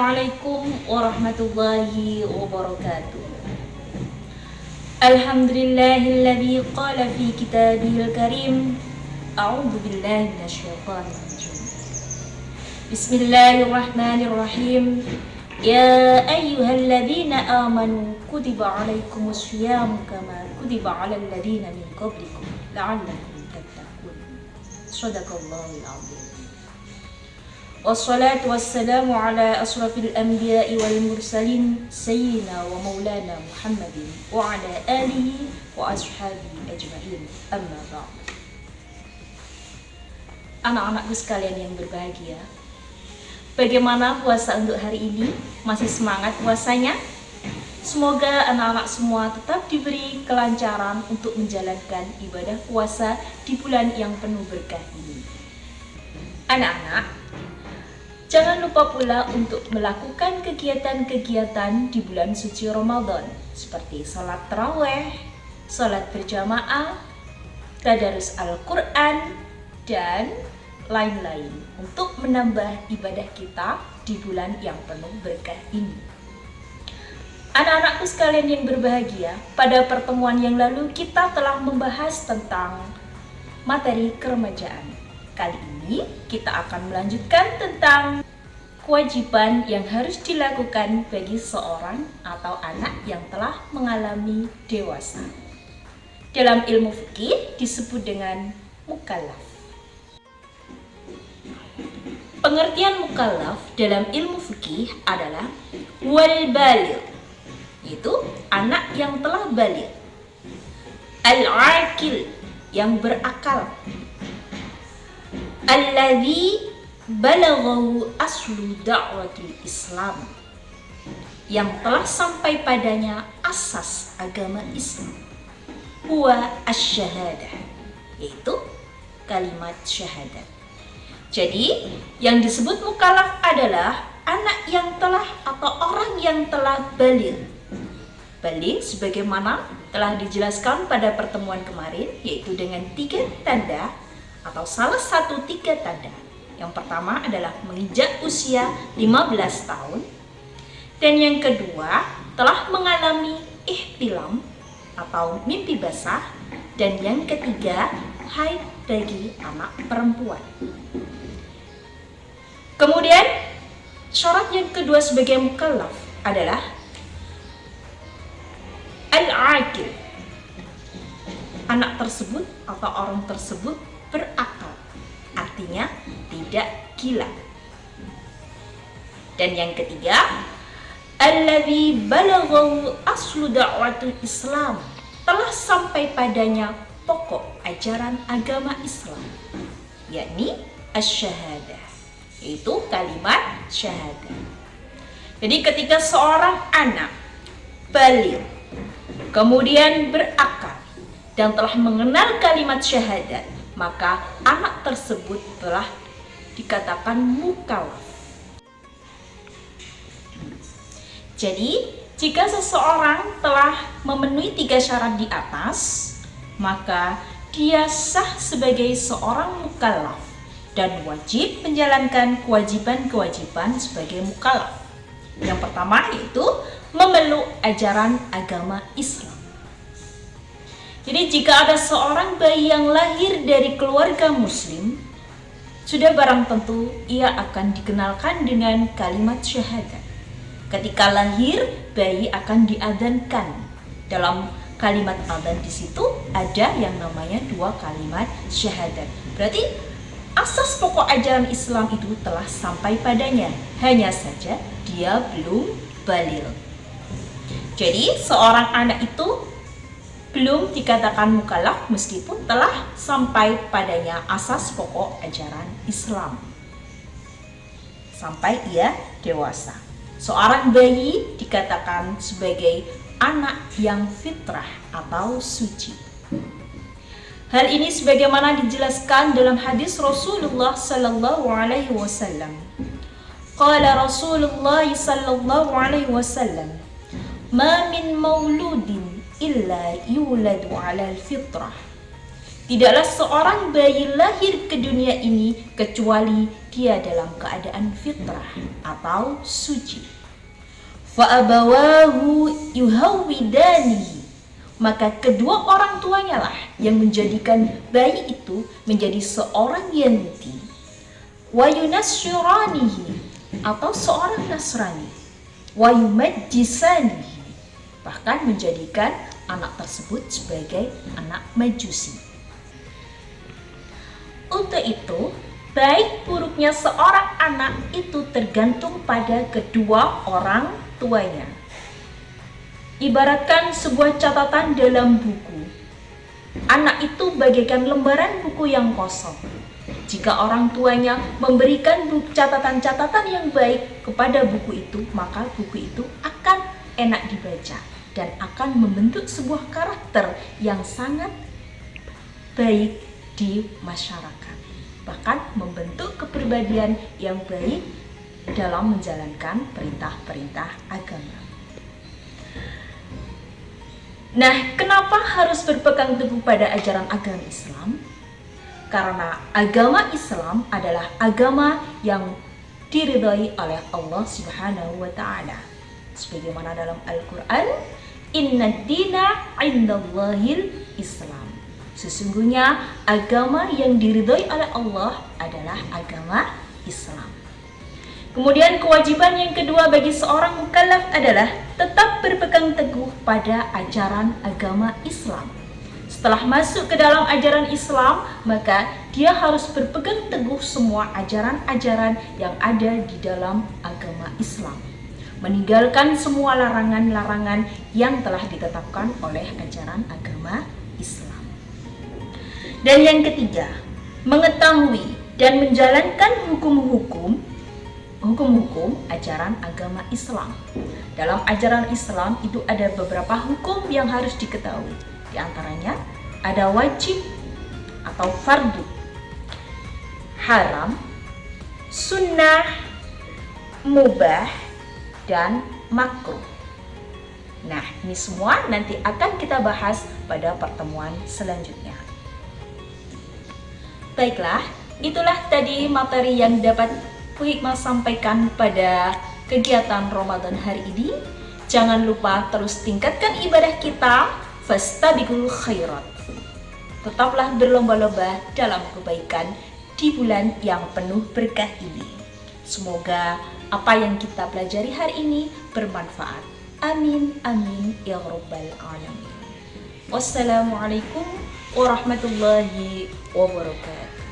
Assalamualaikum warahmatullahi wabarakatuh. Alhamdulillahilladzi qala fi kitabihil karim. A'udzu billahi minasyaitonir rajim. Bismillahirrahmanirrahim. Ya ayyuhalladzina amanu kutiba alaikumus syiyamu kama kutiba alal ladzina min qablikum la'allakum tattaqun. Shadaqallahul 'azim. Wassalatu wassalamu ala asrafil anbiya'i wal mursalin sayyidina wa maulana Muhammadin wa ala alihi wa ashabihi ajma'in. Amma ba'd. Anak-anakku sekalian yang berbahagia, bagaimana puasa untuk hari ini? Masih semangat puasanya? Semoga anak-anak semua tetap diberi kelancaran untuk menjalankan ibadah puasa di bulan yang penuh berkah ini. Anak-anak, jangan lupa pula untuk melakukan kegiatan-kegiatan di bulan suci Ramadan seperti salat tarawih, salat berjamaah, tadarus Al-Quran, dan lain-lain untuk menambah ibadah kita di bulan yang penuh berkah ini. Anak-anakku sekalian yang berbahagia, pada pertemuan yang lalu kita telah membahas tentang materi keremajaan. Kali ini kita akan melanjutkan tentang kewajiban yang harus dilakukan bagi seorang atau anak yang telah mengalami dewasa. Dalam ilmu fikih disebut dengan mukallaf. Pengertian mukallaf dalam ilmu fikih adalah wal baligh, yaitu anak yang telah baligh, al-aqil yang berakal, alladzi balaghahu aslu da'watul Islam yang telah sampai padanya asas agama Islam, huwa asy-syahadah, yaitu kalimat syahadat. Jadi yang disebut mukallaf adalah anak yang telah atau orang yang telah baligh. Baligh sebagaimana telah dijelaskan pada pertemuan kemarin, yaitu dengan 3 tanda atau salah satu 3 tanda. Yang pertama adalah menginjak usia 15 tahun, dan yang kedua telah mengalami ihtilam atau mimpi basah, dan yang ketiga haid bagi anak perempuan. Kemudian syarat yang kedua sebagai mukallaf adalah al-aqil. Anak tersebut atau orang tersebut berakal, artinya tidak gila. Dan yang ketiga, alladzi balaghahu aslu da'watul Islam, telah sampai padanya pokok ajaran agama Islam, yakni asy-syahadah, yaitu kalimat syahadah. Jadi ketika seorang anak baligh, kemudian berakal dan telah mengenal kalimat syahadat, maka anak tersebut telah dikatakan mukallaf. Jadi, jika seseorang telah memenuhi 3 syarat di atas, maka dia sah sebagai seorang mukallaf dan wajib menjalankan kewajiban-kewajiban sebagai mukallaf. Yang pertama yaitu memeluk ajaran agama Islam. Jadi jika ada seorang bayi yang lahir dari keluarga muslim, sudah barang tentu ia akan dikenalkan dengan kalimat syahadat. Ketika lahir, bayi akan diadzankan. Dalam kalimat adzan di situ ada yang namanya 2 kalimat syahadat. Berarti asas pokok ajaran Islam itu telah sampai padanya, hanya saja dia belum baligh. Jadi seorang anak itu belum dikatakan mukallaf meskipun telah sampai padanya asas pokok ajaran Islam sampai ia dewasa. Seorang bayi dikatakan sebagai anak yang fitrah atau suci. Hal ini sebagaimana dijelaskan dalam hadis Rasulullah sallallahu alaihi wasallam. Qala Rasulullah sallallahu alaihi wasallam, "Ma min mauludin illa yuladu 'ala al-fitrah Tidaklah seorang bayi lahir ke dunia ini kecuali dia dalam keadaan fitrah atau suci. Fa'abawahu yuhawwidani, maka kedua orang tuanya lah yang menjadikan bayi itu menjadi seorang Yahudi. Wa yunasyiranihi, atau seorang Nasrani. Wa yumajjisanihi, bahkan menjadikan anak tersebut sebagai anak Majusi. Untuk itu, baik buruknya seorang anak itu tergantung pada kedua orang tuanya. Ibaratkan sebuah catatan dalam buku. Anak itu bagaikan lembaran buku yang kosong. Jika orang tuanya memberikan catatan-catatan yang baik kepada buku itu, maka buku itu akan enak dibaca dan akan membentuk sebuah karakter yang sangat baik di masyarakat, bahkan membentuk kepribadian yang baik dalam menjalankan perintah-perintah agama. Nah, kenapa harus berpegang teguh pada ajaran agama Islam? Karena agama Islam adalah agama yang diridhai oleh Allah Subhanahu wa Ta'ala. Sebagaimana dalam Al-Quran, "Inna dina indallahil Islam." Sesungguhnya agama yang diridhai oleh Allah adalah agama Islam. Kemudian kewajiban yang kedua bagi seorang mukallaf adalah tetap berpegang teguh pada ajaran agama Islam. Setelah masuk ke dalam ajaran Islam, maka dia harus berpegang teguh semua ajaran-ajaran yang ada di dalam agama Islam. Meninggalkan semua larangan-larangan yang telah ditetapkan oleh ajaran agama Islam. Dan yang ketiga, mengetahui dan menjalankan hukum-hukum ajaran agama Islam. Dalam ajaran Islam itu ada beberapa hukum yang harus diketahui. Di antaranya ada wajib atau fardu, haram, sunnah, mubah, dan makruh. Nah, ini semua nanti akan kita bahas pada pertemuan selanjutnya. Baiklah, itulah tadi materi yang dapat Bu Hikmah sampaikan pada kegiatan Ramadan hari ini. Jangan lupa terus tingkatkan ibadah kita, fastabiqul khairat. Tetaplah berlomba-lomba dalam kebaikan di bulan yang penuh berkah ini. Semoga apa yang kita pelajari hari ini bermanfaat. Amin, amin, ya rabbal alamin. Wassalamualaikum warahmatullahi wabarakatuh.